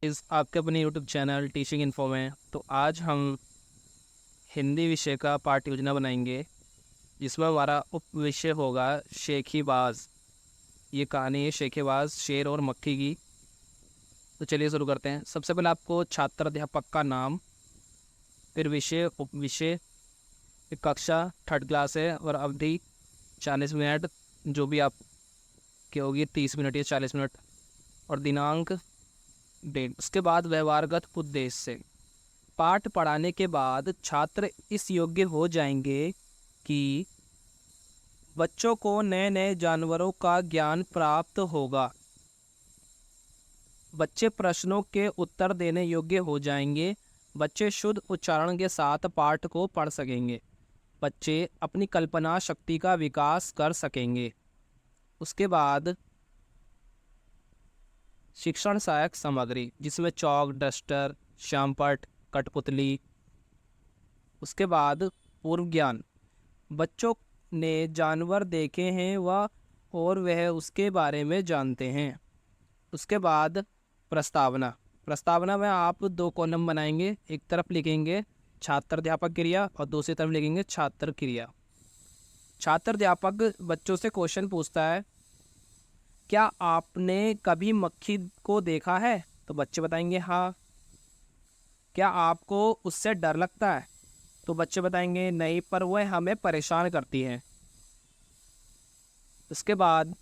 इस आपके अपने यूट्यूब चैनल टीचिंग इन्फो में। तो आज हम हिंदी विषय का पाठ योजना बनाएंगे, जिसमें हमारा उप विषय होगा शेखीबाज। ये कहानी है शेखीबाज शेर और मक्खी की। तो चलिए शुरू करते हैं। सबसे पहले आपको छात्र अध्यापक का नाम, फिर विषय, उप विषय, फिर कक्षा थर्ड क्लास है और अवधि 40 मिनट, जो भी आपकी होगी 30 मिनट या 40 मिनट, और दिनांक, डेट। उसके बाद व्यवहारगत उद्देश्य से पाठ पढ़ाने के बाद छात्र इस योग्य हो जाएंगे कि बच्चों को नए नए जानवरों का ज्ञान प्राप्त होगा। बच्चे प्रश्नों के उत्तर देने योग्य हो जाएंगे। बच्चे शुद्ध उच्चारण के साथ पाठ को पढ़ सकेंगे। बच्चे अपनी कल्पना शक्ति का विकास कर सकेंगे। उसके बाद शिक्षण सहायक सामग्री, जिसमें चौक, डस्टर, श्यामपट्ट, कठपुतली। उसके बाद पूर्व ज्ञान, बच्चों ने जानवर देखे हैं और वह उसके बारे में जानते हैं। उसके बाद प्रस्तावना। प्रस्तावना में आप 2 कॉलम बनाएंगे। एक तरफ लिखेंगे छात्र अध्यापक क्रिया और दूसरी तरफ लिखेंगे छात्र क्रिया। छात्र अध्यापक बच्चों से क्वेश्चन पूछता है, क्या आपने कभी मक्खी को देखा है? तो बच्चे बताएंगे हाँ। क्या आपको उससे डर लगता है? तो बच्चे बताएंगे नहीं, पर वह हमें परेशान करती है। उसके बाद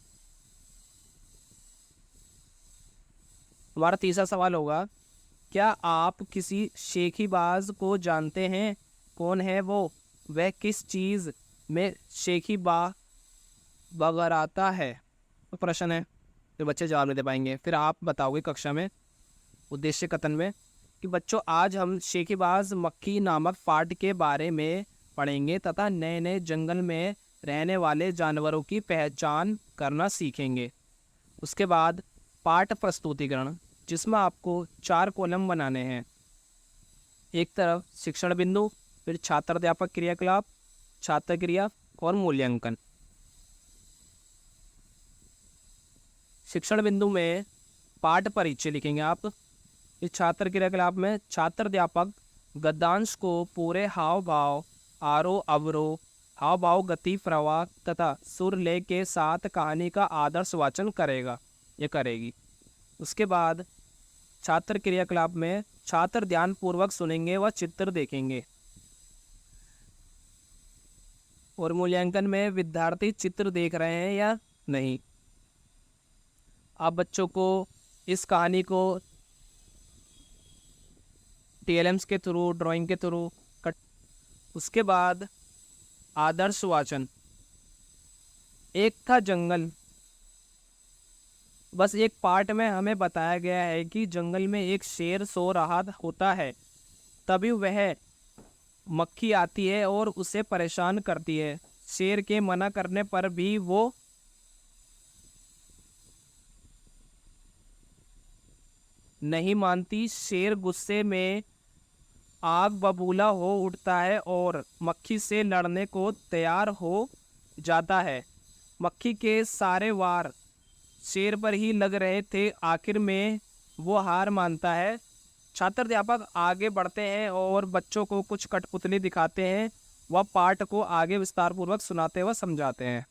हमारा तीसरा सवाल होगा, क्या आप किसी शेखीबाज को जानते हैं? कौन है वो? वह किस चीज़ में शेखीबा बगराता है? तो प्रश्न है, तो बच्चे जवाब नहीं दे पाएंगे। फिर आप बताओगे कक्षा में उद्देश्य कथन में कि बच्चों, आज हम शेखीबाज मक्खी नामक पाठ के बारे में पढ़ेंगे तथा नए नए जंगल में रहने वाले जानवरों की पहचान करना सीखेंगे। उसके बाद पाठ प्रस्तुतिकरण, जिसमें आपको 4 कॉलम बनाने हैं। एक तरफ शिक्षण बिंदु, फिर छात्र अध्यापक क्रियाकलाप, छात्र क्रिया और मूल्यांकन। शिक्षण बिंदु में पाठ परिचय लिखेंगे आप। इस छात्र क्रियाकलाप में छात्र अध्यापक गद्यांश को पूरे हाव भाव, आरोह अवरोह, हाव भाव, गति, प्रवाह तथा सुर लय के साथ कहानी का आदर्श वाचन करेगा या करेगी। उसके बाद छात्र क्रियाकलाप में छात्र ध्यानपूर्वक सुनेंगे व चित्र देखेंगे। और मूल्यांकन में विद्यार्थी चित्र देख रहे हैं या नहीं। आप बच्चों को इस कहानी को टीएलएम्स के थ्रू, ड्राइंग के थ्रू कट। उसके बाद आदर्श वाचन। एक था जंगल। बस एक पार्ट में हमें बताया गया है कि जंगल में एक शेर सो रहा होता है। तभी वह मक्खी आती है और उसे परेशान करती है। शेर के मना करने पर भी वो नहीं मानती। शेर गुस्से में आग बबूला हो उठता है और मक्खी से लड़ने को तैयार हो जाता है। मक्खी के सारे वार शेर पर ही लग रहे थे। आखिर में वो हार मानता है। छात्र अध्यापक आगे बढ़ते हैं और बच्चों को कुछ कठपुतली दिखाते हैं। वह पाठ को आगे विस्तार पूर्वक सुनाते व समझाते हैं।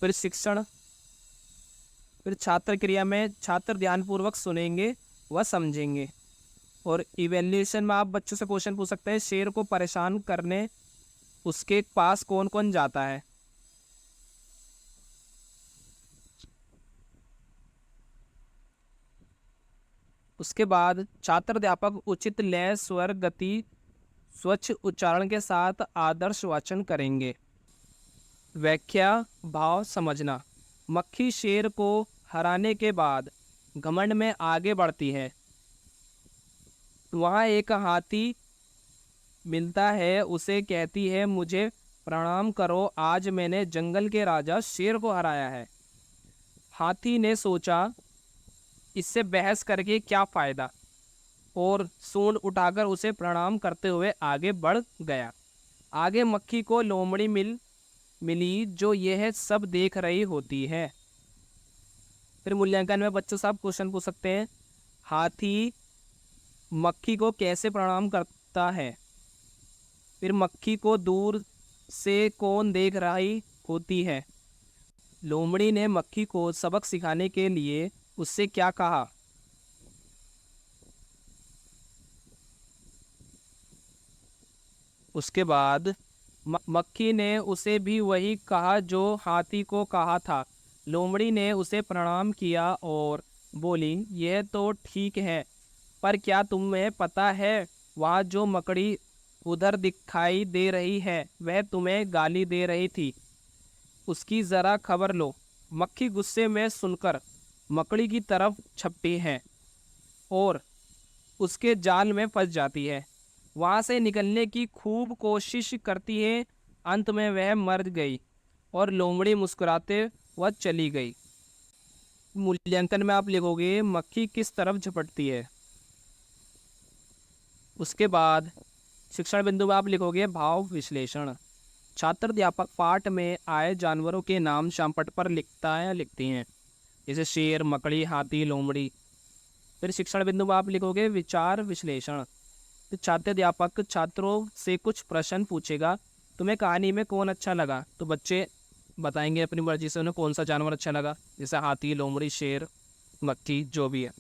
फिर शिक्षण, फिर छात्र क्रिया में छात्र ध्यानपूर्वक सुनेंगे व समझेंगे। और इवेल्युएशन में आप बच्चों से क्वेश्चन पूछ सकते हैं, शेर को परेशान करने उसके पास कौन कौन जाता है? उसके बाद छात्र अध्यापक उचित लय, स्वर, गति, स्वच्छ उच्चारण के साथ आदर्श वाचन करेंगे। व्याख्या, भाव समझना। मक्खी शेर को हराने के बाद घमंड में आगे बढ़ती है। वहाँ एक हाथी मिलता है, उसे कहती है, मुझे प्रणाम करो, आज मैंने जंगल के राजा शेर को हराया है। हाथी ने सोचा, इससे बहस करके क्या फायदा, और सूंड उठाकर उसे प्रणाम करते हुए आगे बढ़ गया। आगे मक्खी को लोमड़ी मिली, जो यह सब देख रही होती है। फिर मूल्यांकन में बच्चों साहब क्वेश्चन पूछ सकते हैं, हाथी मक्खी को कैसे प्रणाम करता है? फिर मक्खी को दूर से कौन देख रही होती है? लोमड़ी ने मक्खी को सबक सिखाने के लिए उससे क्या कहा? उसके बाद मक्खी ने उसे भी वही कहा जो हाथी को कहा था। लोमड़ी ने उसे प्रणाम किया और बोली, यह तो ठीक है, पर क्या तुम्हें पता है वहाँ जो मकड़ी उधर दिखाई दे रही है वह तुम्हें गाली दे रही थी, उसकी ज़रा खबर लो। मक्खी गुस्से में सुनकर मकड़ी की तरफ छपटी है और उसके जाल में फंस जाती है। वहाँ से निकलने की खूब कोशिश करती है, अंत में वह मर गई और लोमड़ी मुस्कुराते वह चली गई। मूल्यांकन में आप लिखोगे मक्खी किस तरफ झपटती है। उसके बाद शिक्षण बिंदु में आप लिखोगे भाव विश्लेषण। छात्र अध्यापक पाठ में आए जानवरों के नाम शामपट पर लिखता है लिखती हैं, जैसे शेर, मकड़ी, हाथी, लोमड़ी। फिर शिक्षण बिंदु में आप लिखोगे विचार विश्लेषण। तो छात्र अध्यापक छात्रों से कुछ प्रश्न पूछेगा, तुम्हें कहानी में कौन अच्छा लगा? तो बच्चे बताएंगे अपनी मर्जी से उन्हें कौन सा जानवर अच्छा लगा, जैसे हाथी, लोमड़ी, शेर, मक्खी, जो भी है।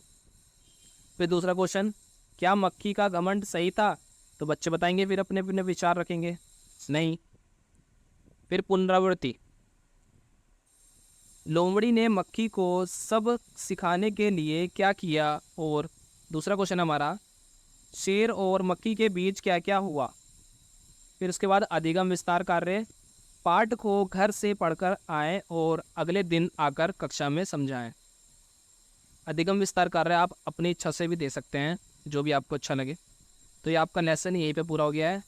फिर दूसरा क्वेश्चन, क्या मक्खी का घमंड सही था? तो बच्चे बताएंगे, फिर अपने अपने विचार रखेंगे, नहीं। फिर पुनरावृत्ति, लोमड़ी ने मक्खी को सब सिखाने के लिए क्या किया? और दूसरा क्वेश्चन हमारा, शेर और मक्खी के बीच क्या क्या हुआ? फिर उसके बाद अधिगम विस्तार कार्य, पाठ को घर से पढ़कर आएं और अगले दिन आकर कक्षा में समझाएं। अधिगम विस्तार कार्य आप अपनी इच्छा से भी दे सकते हैं, जो भी आपको अच्छा लगे। तो ये आपका लेसन यहीं पे पूरा हो गया है।